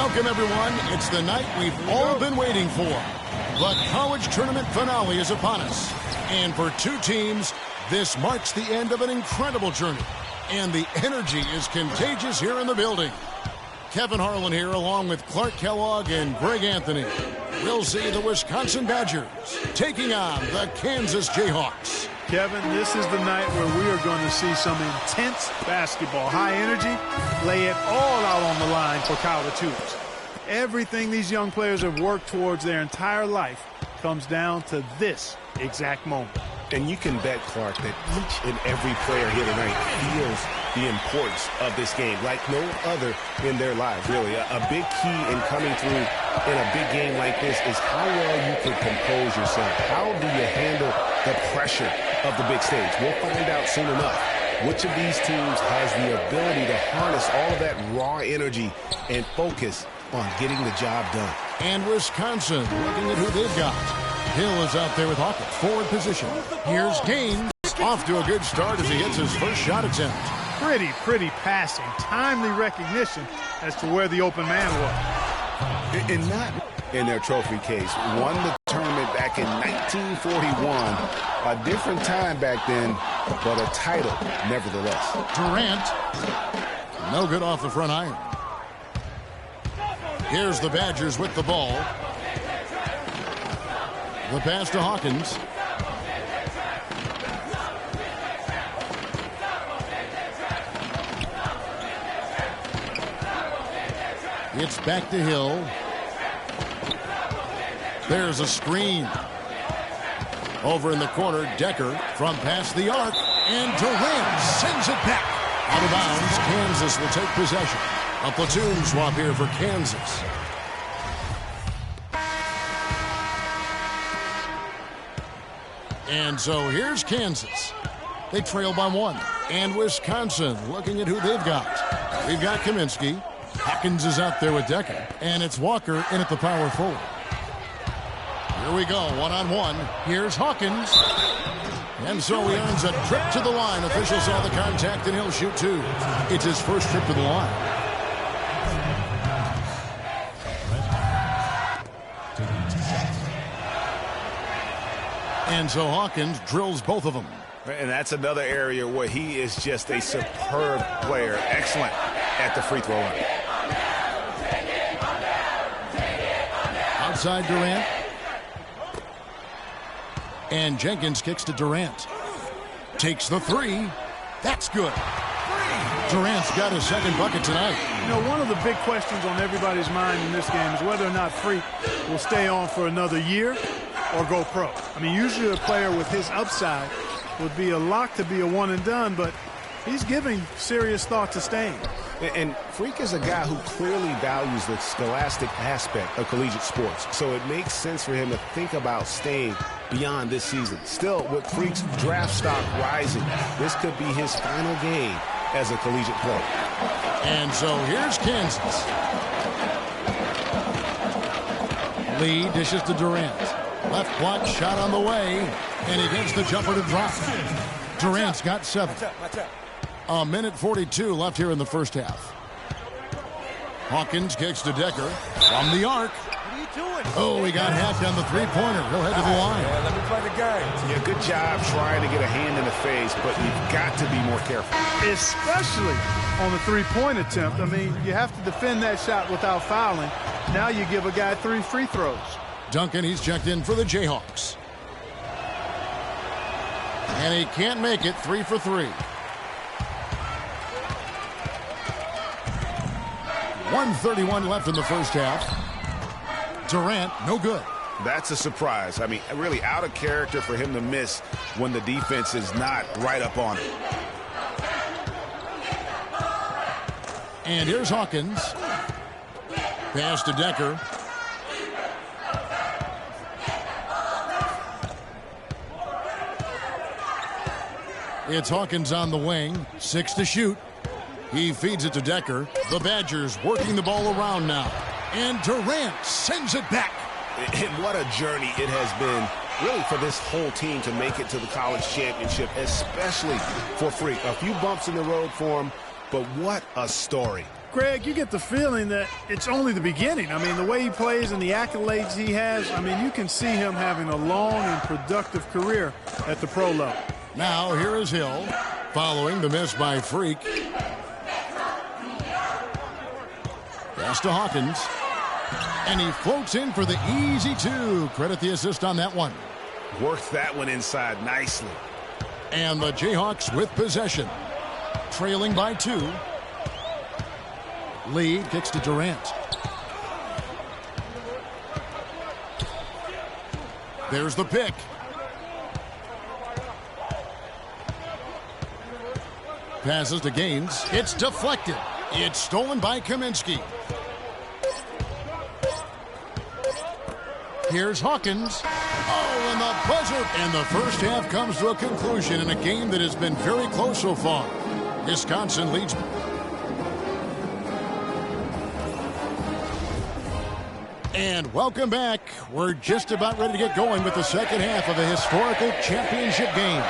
Welcome, everyone. It's the night we've all been waiting for. The college tournament finale is upon us. And for two teams, this marks the end of an incredible journey. And the energy is contagious here in the building. Kevin Harlan here, along with Clark Kellogg and Greg Anthony. We'll see the Wisconsin Badgers taking on the Kansas Jayhawks. Kevin, this is the night where we are going to see some intense basketball. High energy, lay it all out on the line for college hoops. Everything these young players have worked towards their entire life comes down to this exact moment. And you can bet, Clark, that each and every player here tonight feels the importance of this game like no other in their lives, really. A big key in coming through in a big game like this is how well you can compose yourself. How do you handle the pressure of the big stage? We'll find out soon enough which of these teams has the ability to harness all of that raw energy and focus on getting the job done. And Wisconsin looking at who they've got. Hill is out there with Hawkins, forward position. Here's Gaines, off to a good start as he hits his first shot attempt. Pretty passing, timely recognition as to where the open man was. And not in their trophy case. Won the tournament back in 1941. A different time back then, but a title nevertheless. Durant, no good off the front iron. Here's the Badgers with the ball. The pass to Hawkins. It's back to Hill. There's a screen. Over in the corner, Decker from past the arc. And Durant sends it back. Out of bounds, Kansas will take possession. A platoon swap here for Kansas. And so here's Kansas. They trail by one. And Wisconsin looking at who they've got. We've got Kaminsky. Hawkins is out there with Decker. And it's Walker in at the power forward. Here we go, one-on-one. Here's Hawkins. And so he earns a trip to the line. Official saw the contact and he'll shoot two. It's his first trip to the line. And so Hawkins drills both of them. And that's another area where he is just a superb player. Excellent at the free throw line. Outside Durant. And Jenkins kicks to Durant. Takes the three. That's good. Durant's got his second bucket tonight. You know, one of the big questions on everybody's mind in this game is whether or not Freak will stay on for another year or go pro. I mean, usually a player with his upside would be a lock to be a one and done, but he's giving serious thought to staying. And Freak is a guy who clearly values the scholastic aspect of collegiate sports, so it makes sense for him to think about staying beyond this season. Still, with Freak's draft stock rising, this could be his final game as a collegiate player. And so here's Kansas. Lee dishes to Durant. Left block shot on the way, and he gets the jumper to drop. Durant's got 7. A minute 42 left here in the first half. Hawkins kicks to Decker from the arc. What are you doing? Oh, he got hacked on the three-pointer. He'll head to the line. Let me play the game. Yeah, good job trying to get a hand in the face, but you've got to be more careful. Especially on the three-point attempt. I mean, you have to defend that shot without fouling. Now you give a guy 3 free throws. Duncan, he's checked in for the Jayhawks. And he can't make it. 3 for 3. 1:31 left in the first half. Durant, no good. That's a surprise. I mean, really out of character for him to miss when the defense is not right up on him. And here's Hawkins. Pass to Decker. It's Hawkins on the wing. 6 to shoot. He feeds it to Decker. The Badgers working the ball around now. And Durant sends it back. And what a journey it has been, really, for this whole team to make it to the college championship, especially for Freak. A few bumps in the road for him, but what a story. Greg, you get the feeling that it's only the beginning. I mean, the way he plays and the accolades he has, I mean, you can see him having a long and productive career at the pro level. Now here is Hill, following the miss by Freak. Pass to Hawkins. And he floats in for the easy two. Credit the assist on that one. Worked that one inside nicely. And the Jayhawks with possession. Trailing by 2. Lee kicks to Durant. There's the pick. Passes to Gaines. It's deflected. It's stolen by Kaminsky. Here's Hawkins. Oh, and the buzzer. And the first half comes to a conclusion in a game that has been very close so far. Wisconsin leads. And welcome back. We're just about ready to get going with the second half of a historical championship game.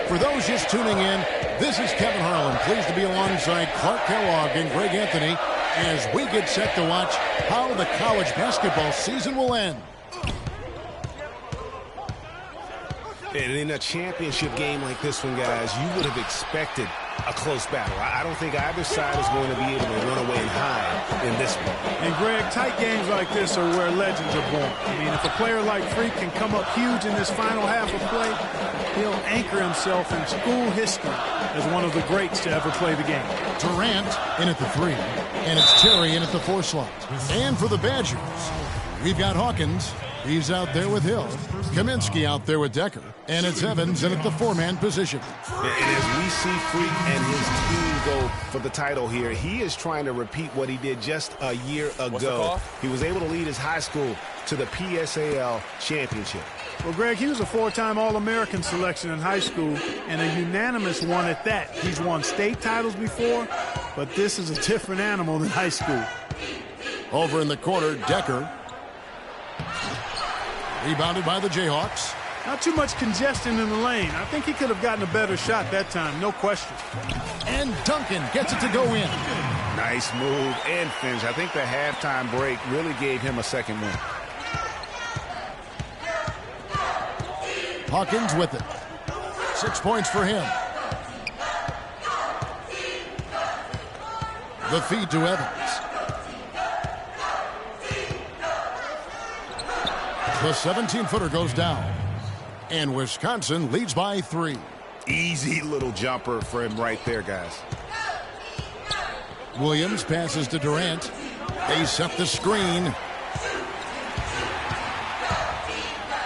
For those just tuning in, this is Kevin Harlan, pleased to be alongside Clark Kellogg and Greg Anthony as we get set to watch how the college basketball season will end. And in a championship game like this one, guys, you would have expected a close battle. I don't think either side is going to be able to run away and hide in this one. And, Greg, tight games like this are where legends are born. I mean, if a player like Freak can come up huge in this final half of play, he'll anchor himself in school history as one of the greats to ever play the game. Durant in at the 3, and it's Terry in at the 4 slot. And for the Badgers, we've got Hawkins. He's out there with Hill. Kaminsky out there with Decker. And it's Evans in at the 4-man position. And as we see Freak and his team go for the title here, he is trying to repeat what he did just a year ago. He was able to lead his high school to the PSAL championship. Well, Greg, he was a 4-time All-American selection in high school and a unanimous one at that. He's won state titles before, but this is a different animal than high school. Over in the corner, Decker. Rebounded by the Jayhawks. Not too much congestion in the lane. I think he could have gotten a better shot that time, no question. And Duncan gets it to go in. Nice move and finish. I think the halftime break really gave him a second win. Hawkins with it. 6 points for him. The feed to Evans. The 17-footer goes down. And Wisconsin leads by 3. Easy little jumper for him right there, guys. Williams passes to Durant. They set the screen.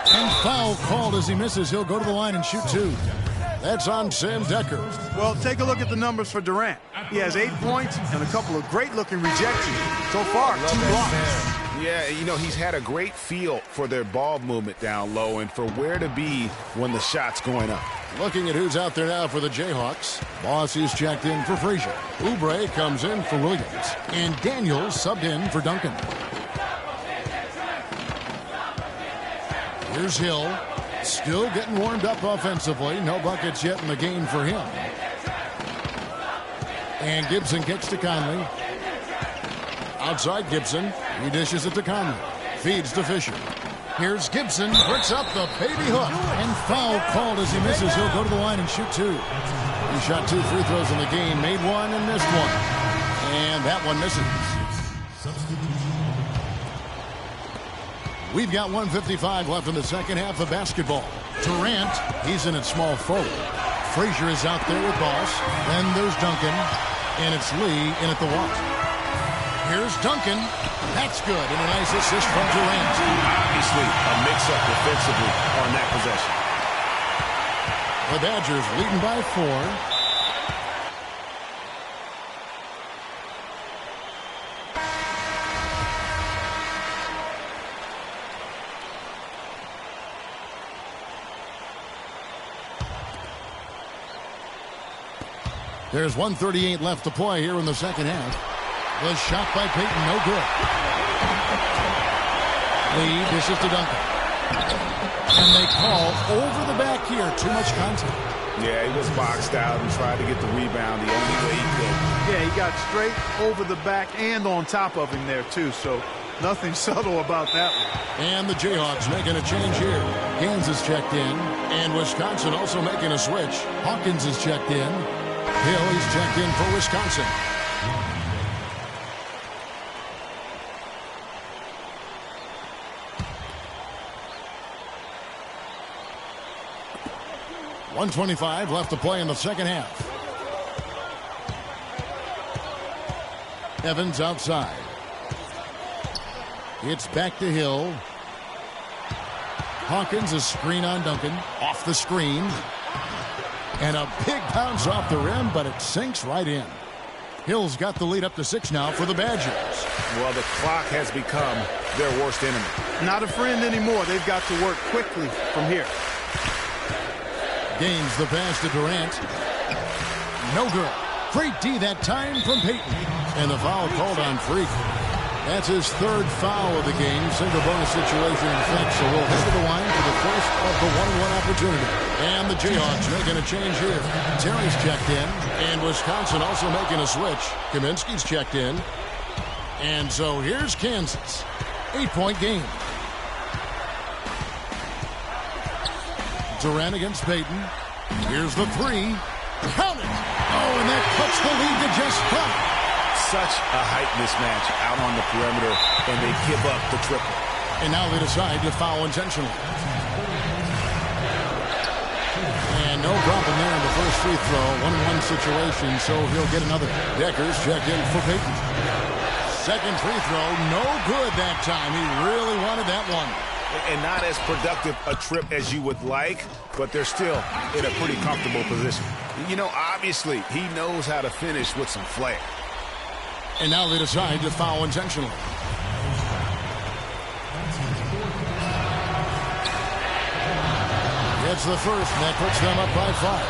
And foul called as he misses. He'll go to the line and shoot 2. That's on Sam Decker. Well, take a look at the numbers for Durant. He has 8 points and a couple of great-looking rejections. So far, 2 blocks. Yeah, you know, he's had a great feel for their ball movement down low and for where to be when the shot's going up. Looking at who's out there now for the Jayhawks. Moss is checked in for Frazier. Oubre comes in for Williams. And Daniels subbed in for Duncan. Here's Hill. Still getting warmed up offensively. No buckets yet in the game for him. And Gibson kicks to Conley. Outside Gibson. He dishes it to Conley. Feeds to Fisher. Here's Gibson. Works up the baby hook. And foul called as he misses. He'll go to the line and shoot 2. He shot 2 free throws in the game. Made 1 and missed 1. And that one misses. We've got 1:55 left in the second half of basketball. Durant, he's in at small forward. Frazier is out there with Boss. Then there's Duncan. And it's Lee in at the watch. Here's Duncan. That's good. And a nice assist from Durant. Obviously, a mix-up defensively on that possession. The Badgers leading by 4. There's 1:38 left to play here in the second half. The shot by Payton, no good. Lee dishes to Duncan. And they call over the back here. Too much contact. Yeah, he was boxed out and tried to get the rebound the only way he could. Yeah, he got straight over the back and on top of him there, too. So nothing subtle about that one. And the Jayhawks making a change here. Gaines is checked in. And Wisconsin also making a switch. Hawkins is checked in. Hill is checked in for Wisconsin. .125 left to play in the second half. Evans outside. It's back to Hill. Hawkins, a screen on Duncan. Off the screen. And a big bounce off the rim, but it sinks right in. Hill's got the lead up to 6 now for the Badgers. Well, the clock has become their worst enemy. Not a friend anymore. They've got to work quickly from here. Gains the pass to Durant. No good. Great D that time from Payton. And the foul called on Freak. That's his 3rd foul of the game. Single bonus situation in effect, so we'll head to the line for the first of the 1-1 opportunity. And the Jayhawks making a change here. Terry's checked in. And Wisconsin also making a switch. Kaminsky's checked in. And so here's Kansas. 8-point game. Durant against Payton. Here's the 3. Count it! Oh, and that puts the lead to just 5. Such a height mismatch out on the perimeter, and they give up the triple. And now they decide to foul intentionally. And no problem there in the first free throw. 1-1 situation, so he'll get another. Decker's checked in for Payton. Second free throw, no good that time. He really wanted that one. And not as productive a trip as you would like, but they're still in a pretty comfortable position. You know, obviously, he knows how to finish with some flair. And now they decide to foul intentionally. It's the first, and that puts them up by 5.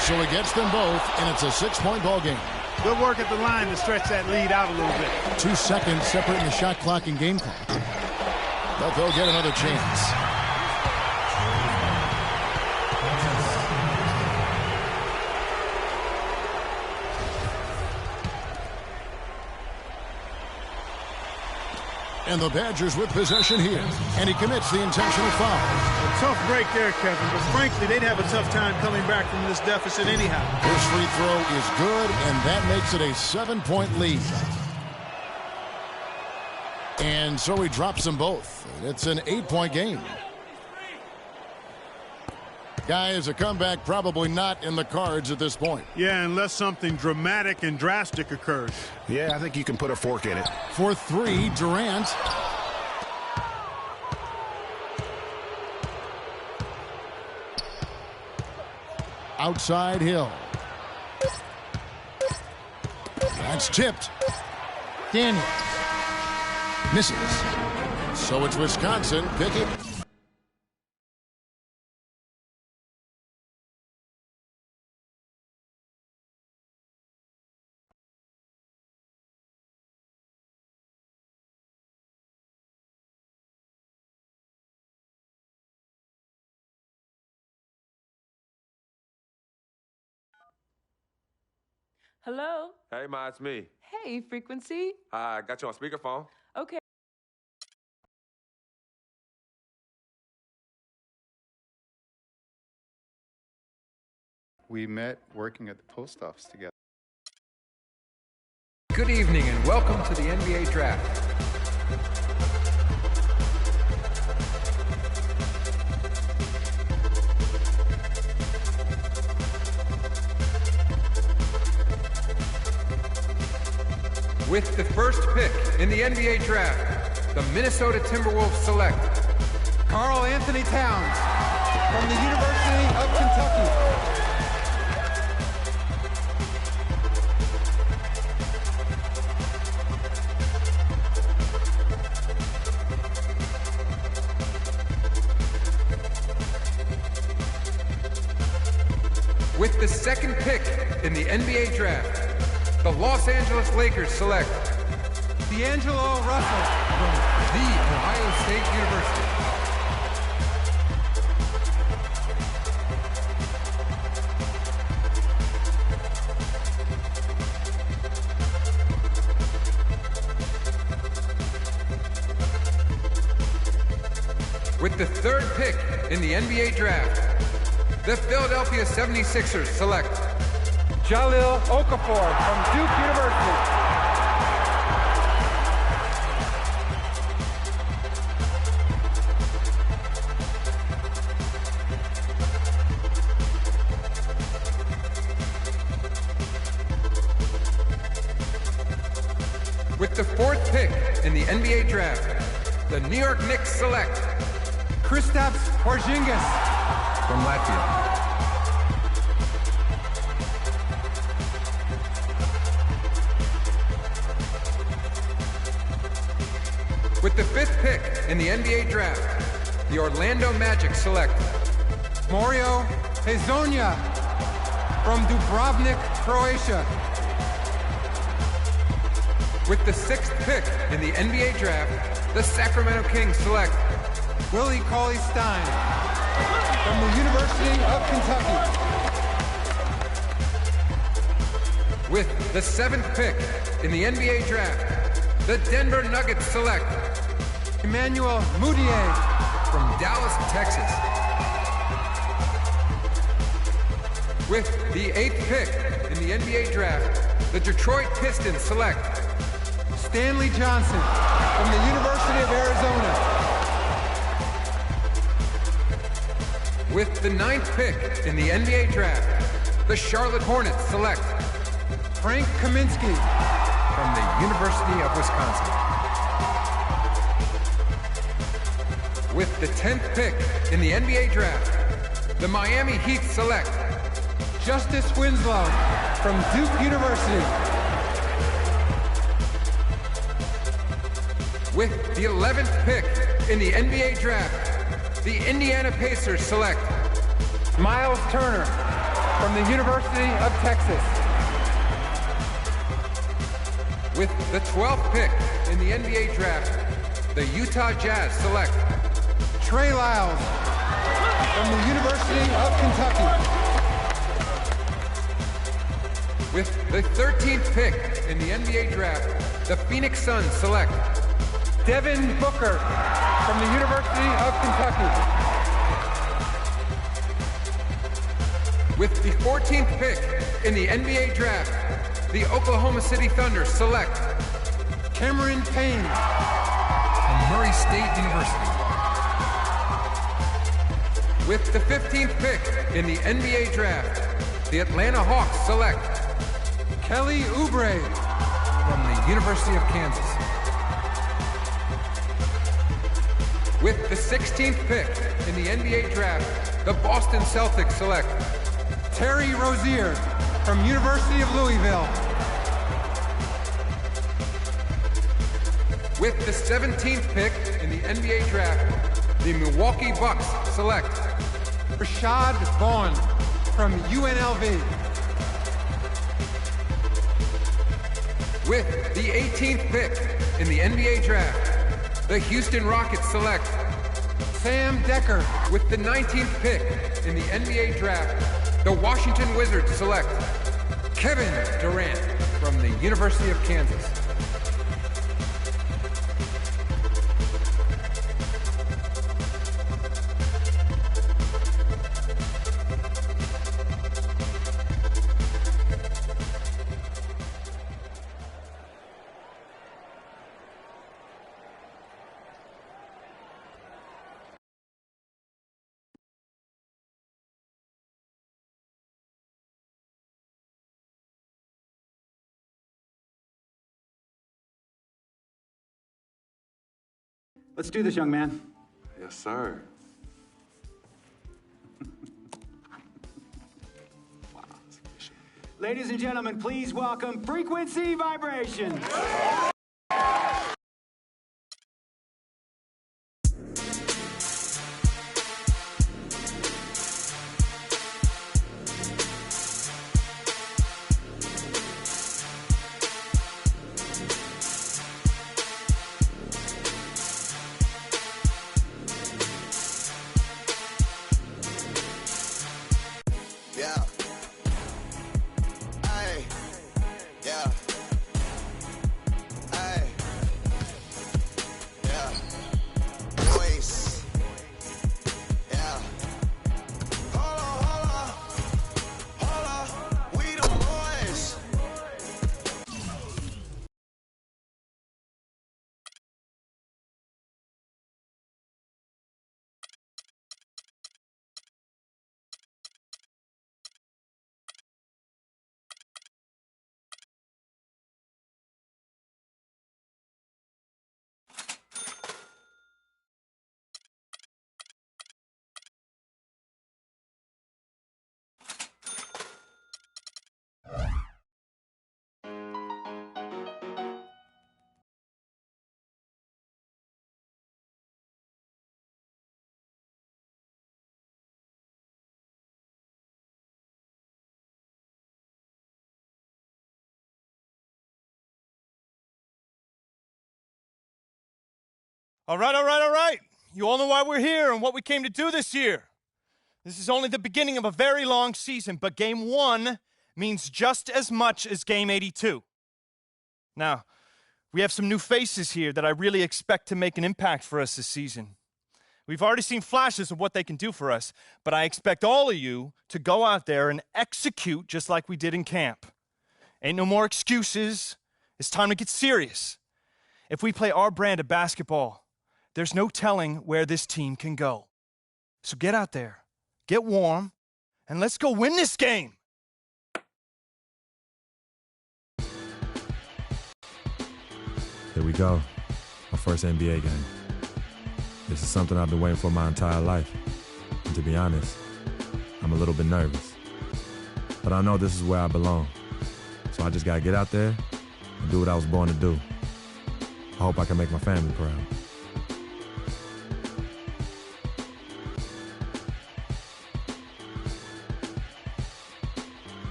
So he gets them both, and it's a 6-point ball game. Good work at the line to stretch that lead out a little bit. 2 seconds separating the shot clock and game clock. But they'll get another chance. And the Badgers with possession here. And he commits the intentional foul. A tough break there, Kevin, but frankly, they'd have a tough time coming back from this deficit anyhow. His free throw is good, and that makes it a 7-point lead. And so he drops them both. It's an 8-point game. Guys, a comeback probably not in the cards at this point. Yeah, unless something dramatic and drastic occurs. Yeah, I think you can put a fork in it. For 3, Durant. Outside Hill. That's tipped. Daniels. Misses. So it's Wisconsin picking. Hello? Hey, Ma, it's me. Hey, Frequency. I got you on speakerphone. Okay. We met working at the post office together. Good evening and welcome to the NBA Draft. With the first pick in the NBA Draft, the Minnesota Timberwolves select Karl Anthony Towns from the University of Kentucky. With the second pick in the NBA Draft, the Los Angeles Lakers select D'Angelo Russell The Ohio State University. With the third pick in the NBA draft, the Philadelphia 76ers select Jahlil Okafor from Duke University. With the fourth pick in the NBA draft, the New York Knicks select Kristaps Porzingis from Latvia. With the fifth pick in the NBA draft, the Orlando Magic select Mario Hezonja from Dubrovnik, Croatia. With the sixth pick in the NBA draft, the Sacramento Kings select Willie Cauley-Stein from the University of Kentucky. With the seventh pick in the NBA draft, the Denver Nuggets select Emmanuel Mudiay from Dallas, Texas. With the eighth pick in the NBA draft, the Detroit Pistons select Stanley Johnson from the University of Arizona. With the ninth pick in the NBA draft, the Charlotte Hornets select Frank Kaminsky from the University of Wisconsin. With the 10th pick in the NBA draft, the Miami Heat select Justice Winslow from Duke University. With the 11th pick in the NBA draft, the Indiana Pacers select Miles Turner from the University of Texas. With the 12th pick in the NBA draft, the Utah Jazz select Trey Lyles from the University of Kentucky. With the 13th pick in the NBA draft, the Phoenix Suns select Devin Booker from the University of Kentucky. With the 14th pick in the NBA draft, the Oklahoma City Thunder select Cameron Payne from Murray State University. With the 15th pick in the NBA draft, the Atlanta Hawks select Kelly Oubre from the University of Kansas. With the 16th pick in the NBA draft, the Boston Celtics select Terry Rozier from University of Louisville. With the 17th pick in the NBA draft, the Milwaukee Bucks select Rashad Vaughn from UNLV. With the 18th pick in the NBA draft, the Houston Rockets select Sam Decker. With the 19th pick in the NBA draft, the Washington Wizards select Kevin Durant from the University of Kansas. Let's do this, young man. Yes, sir. Ladies and gentlemen, please welcome Frequency Vibration. All right. You all know why we're here and what we came to do this year. This is only the beginning of a very long season, but Game 1 means just as much as Game 82. Now, we have some new faces here that I really expect to make an impact for us this season. We've already seen flashes of what they can do for us, but I expect all of you to go out there and execute just like we did in camp. Ain't no more excuses. It's time to get serious. If we play our brand of basketball, there's no telling where this team can go. So get out there, get warm, and let's go win this game. Here we go, my first NBA game. This is something I've been waiting for my entire life. And to be honest, I'm a little bit nervous. But I know this is where I belong. So I just gotta get out there and do what I was born to do. I hope I can make my family proud.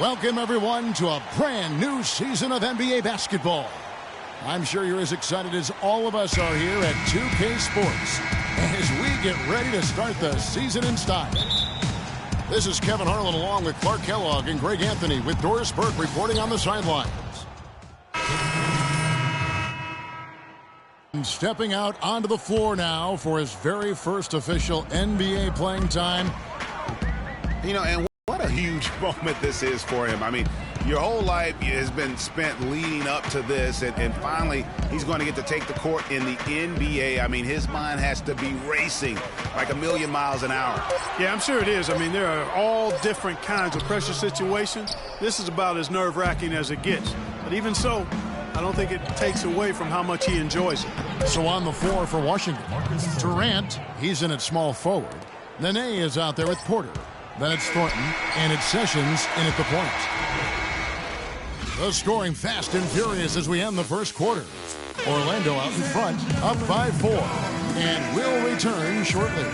Welcome, everyone, to a brand new season of NBA basketball. I'm sure you're as excited as all of us are here at 2K Sports as we get ready to start the season in style. This is Kevin Harlan along with Clark Kellogg and Greg Anthony with Doris Burke reporting on the sidelines. Stepping out onto the floor now for his very first official NBA playing time. You know, and what a huge moment this is for him. I mean, your whole life has been spent leading up to this, and finally he's going to get to take the court in the NBA. I mean, his mind has to be racing like a million miles an hour. Yeah, I'm sure it is. I mean, there are all different kinds of pressure situations. This is about as nerve-wracking as it gets. But even so, I don't think it takes away from how much he enjoys it. So on the floor for Washington, Durant, he's in at small forward. Nene is out there with Porter. Then it's Thornton, and it's Sessions in at the point. The scoring fast and furious as we end the first quarter. Orlando out in front, up 5-4, and will return shortly.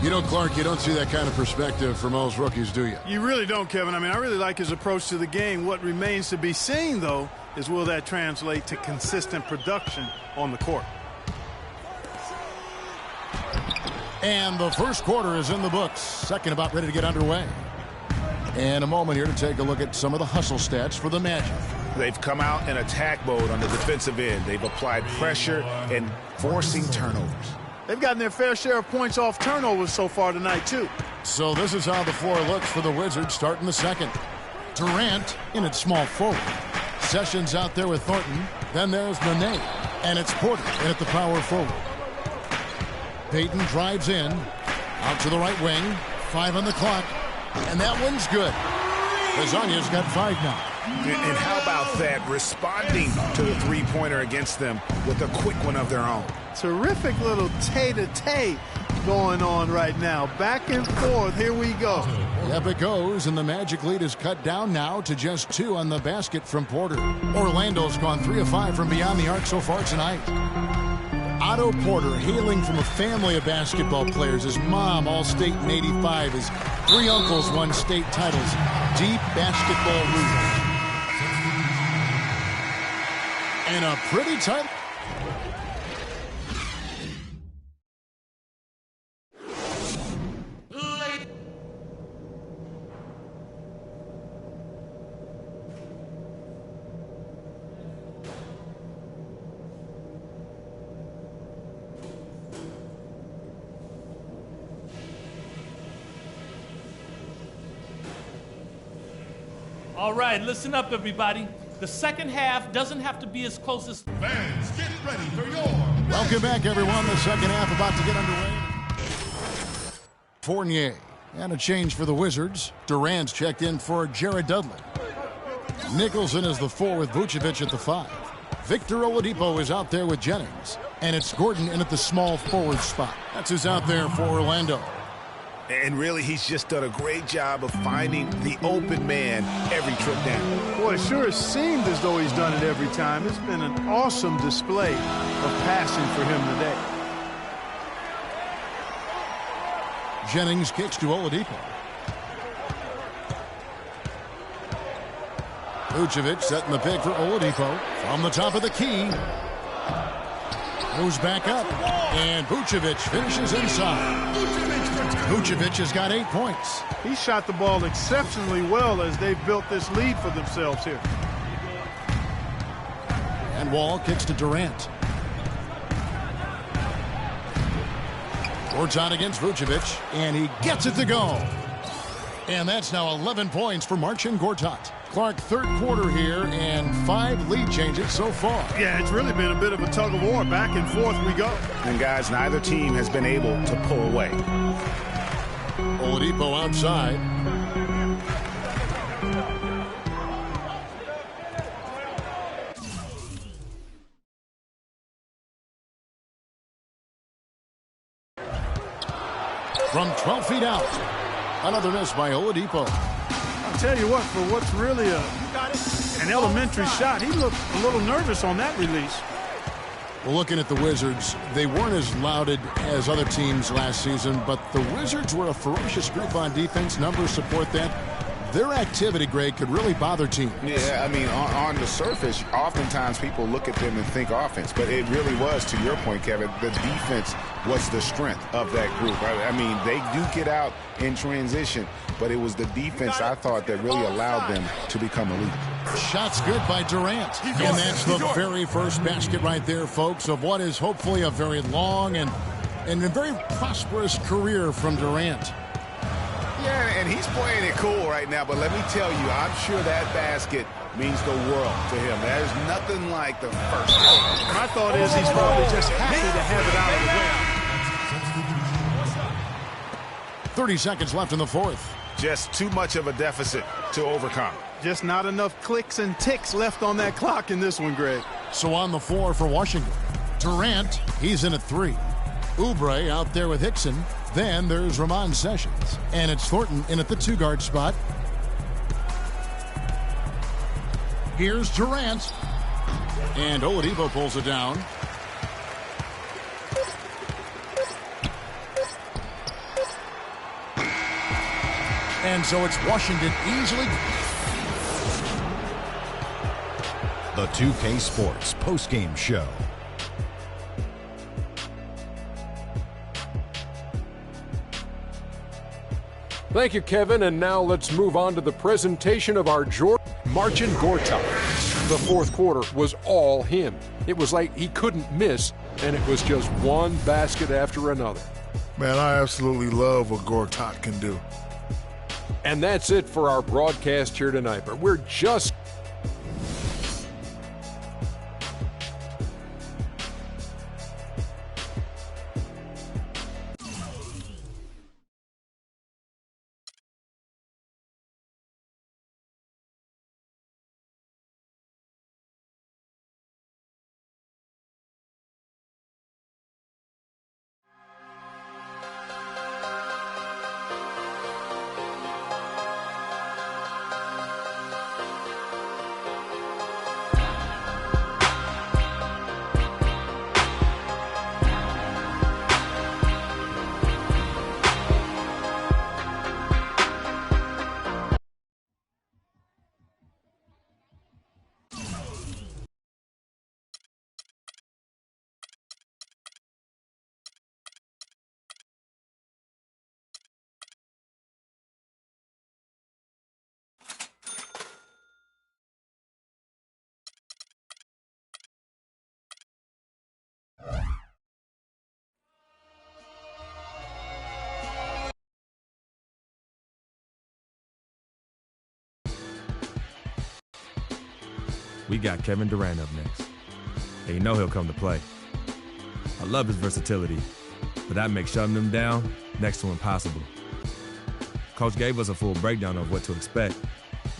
You know, Clark, you don't see that kind of perspective for most rookies, do you? You really don't, Kevin. I mean, I really like his approach to the game. What remains to be seen, though, is will that translate to consistent production on the court? And the first quarter is in the books. Second about ready to get underway. And a moment here to take a look at some of the hustle stats for the Magic. They've come out in attack mode on the defensive end. They've applied pressure and forcing turnovers. They've gotten their fair share of points off turnovers so far tonight, too. So this is how the floor looks for the Wizards starting the second. Durant in at small forward. Sessions out there with Thornton. Then there's Nene. And it's Porter in at the power forward. Payton drives in, out to the right wing, 5 on the clock, and that one's good. Lasagna's got 5 now. And how about that, responding to the three-pointer against them with a quick one of their own. Terrific little tay-to-tay going on right now. Back and forth, here we go. Yep, it goes, and the Magic lead is cut down now to just 2 on the basket from Porter. Orlando's gone 3 of 5 from beyond the arc so far tonight. Otto Porter, hailing from a family of basketball players. His mom, All-State in '85. His 3 uncles won state titles. Deep basketball roots. And a pretty tight... All right, listen up, everybody. The second half doesn't have to be as close as... Fans, get ready for your... Welcome back, everyone. The second half about to get underway. Fournier. And a change for the Wizards. Durant's checked in for Jared Dudley. Nicholson is the 4 with Vucevic at the 5. Victor Oladipo is out there with Jennings. And it's Gordon in at the small forward spot. That's who's out there for Orlando. And really, he's just done a great job of finding the open man every trip down. Boy, it sure has seemed as though he's done it every time. It's been an awesome display of passing for him today. Jennings kicks to Oladipo. Vucevic setting the pick for Oladipo from the top of the key. Moves back up, and Vucevic finishes inside. Vucevic has got 8 points. He shot the ball exceptionally well as they've built this lead for themselves here. And Wall kicks to Durant. Gortat against Vucevic, and he gets it to go. And that's now 11 points for Marcin Gortat. Clark, third quarter here, and 5 lead changes so far. Yeah, it's really been a bit of a tug of war. Back and forth we go. And, guys, neither team has been able to pull away. Oladipo outside. From 12 feet out. Another miss by Oladipo. I'll tell you what, for what's really an elementary shot, he looked a little nervous on that release. Well, looking at the Wizards, they weren't as lauded as other teams last season, but the Wizards were a ferocious group on defense. Numbers support that. Their activity, Greg, could really bother teams. Yeah, I mean, on the surface, oftentimes people look at them and think offense, but it really was, to your point, Kevin, the defense was the strength of that group. I mean, they do get out in transition, but it was the defense, I thought, that really allowed them to become elite. Shot's good by Durant. And that's the very first basket right there, folks, of what is hopefully a very long and a very prosperous career from Durant. Yeah, and he's playing it cool right now, but let me tell you, I'm sure that basket means the world to him. There's nothing like the first one. My thought is he's probably just happy to have it out of the way. 30 seconds left in the fourth. Just too much of a deficit to overcome. Just not enough clicks and ticks left on that clock in this one, Greg. So on the floor for Washington, Durant, he's in at 3. Oubre out there with Hickson. Then there's Ramon Sessions. And it's Thornton in at the 2-guard spot. Here's Durant. And Oladipo pulls it down. And so it's Washington easily. The 2K Sports postgame show. Thank you, Kevin, and now let's move on to the presentation of our Marcin Gortat. The fourth quarter was all him. It was like he couldn't miss, and it was just one basket after another. Man, I absolutely love what Gortat can do. And that's it for our broadcast here tonight, but we're just We got Kevin Durant up next. And you know he'll come to play. I love his versatility, but that makes shutting him down next to impossible. Coach gave us a full breakdown of what to expect.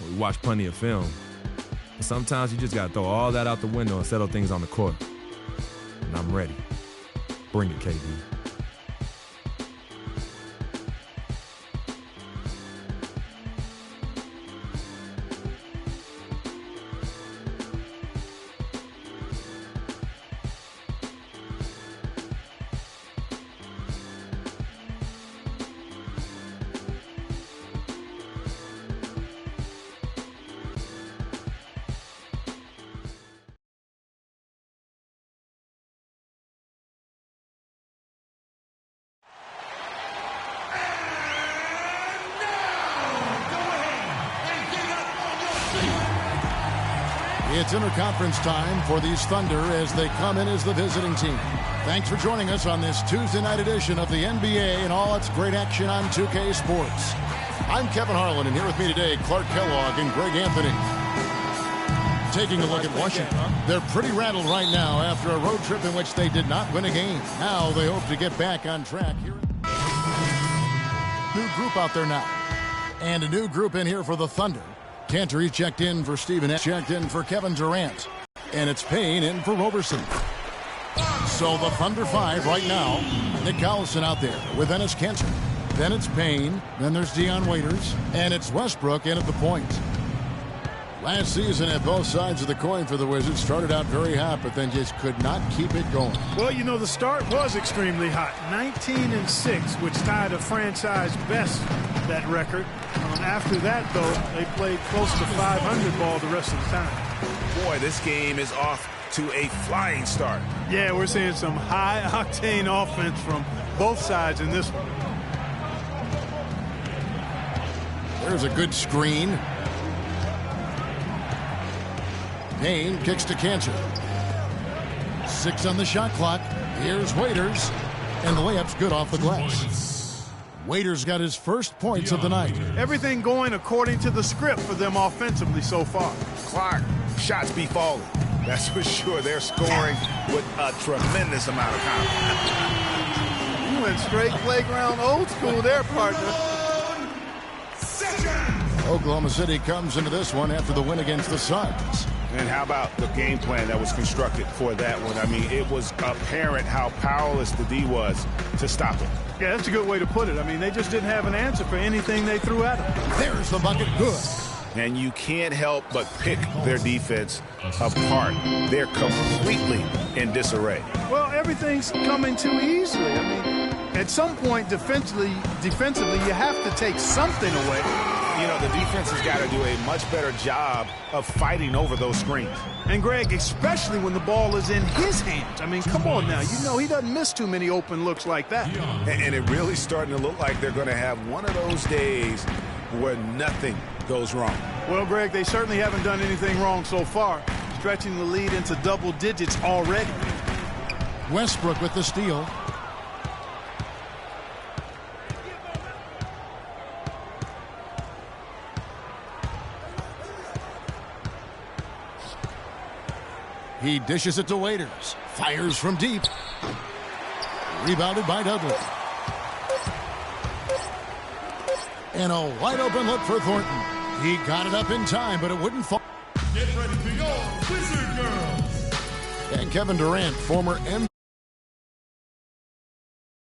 We watched plenty of film, Sometimes you just got to throw all that out the window and settle things on the court. And I'm ready. Bring it, KD. It's interconference time for these Thunder as they come in as the visiting team. Thanks for joining us on this Tuesday night edition of the NBA and all its great action on 2K Sports. I'm Kevin Harlan, and here with me today, Clark Kellogg and Greg Anthony. Taking a look at Washington. They're pretty rattled right now after a road trip in which they did not win a game. Now they hope to get back on track. New group out there now. And a new group in here for the Thunder. Cantor checked in for Stephen, checked in for Kevin Durant. And it's Payne in for Roberson. So the Thunder 5 right now. Nick Collison out there with Enes Kanter. Then it's Payne. Then there's Dion Waiters. And it's Westbrook in at the point. Last season at both sides of the coin for the Wizards started out very hot, but then just could not keep it going. Well, you know, the start was extremely hot. 19-6, which tied a franchise best, that record. After that, though, they played close to 500 ball the rest of the time. Boy, this game is off to a flying start. Yeah, we're seeing some high-octane offense from both sides in this one. There's a good screen. Payne kicks to Kanter. 6 on the shot clock. Here's Waiters. And the layup's good off the glass. Waiters got his first points of the night. Everything going according to the script for them offensively so far. Clark, shots be falling. That's for sure. They're scoring with a tremendous amount of confidence. You went straight playground old school there, partner. Oklahoma City comes into this one after the win against the Suns. And how about the game plan that was constructed for that one? I mean, it was apparent how powerless the D was to stop it. Yeah, that's a good way to put it. I mean, they just didn't have an answer for anything they threw at them. There's the bucket, good. And you can't help but pick their defense apart. They're completely in disarray. Well, everything's coming too easily. I mean, at some point defensively, you have to take something away. You know, the defense has got to do a much better job of fighting over those screens. And, Greg, especially when the ball is in his hands. I mean, come on now. You know he doesn't miss too many open looks like that. And it really starting to look like they're going to have one of those days where nothing goes wrong. Well, Greg, they certainly haven't done anything wrong so far, stretching the lead into double digits already. Westbrook with the steal. He dishes it to Waiters. Fires from deep. Rebounded by Dudley. And a wide open look for Thornton. He got it up in time, but it wouldn't fall. Get ready for your Wizard Girls. And Kevin Durant, former MVP.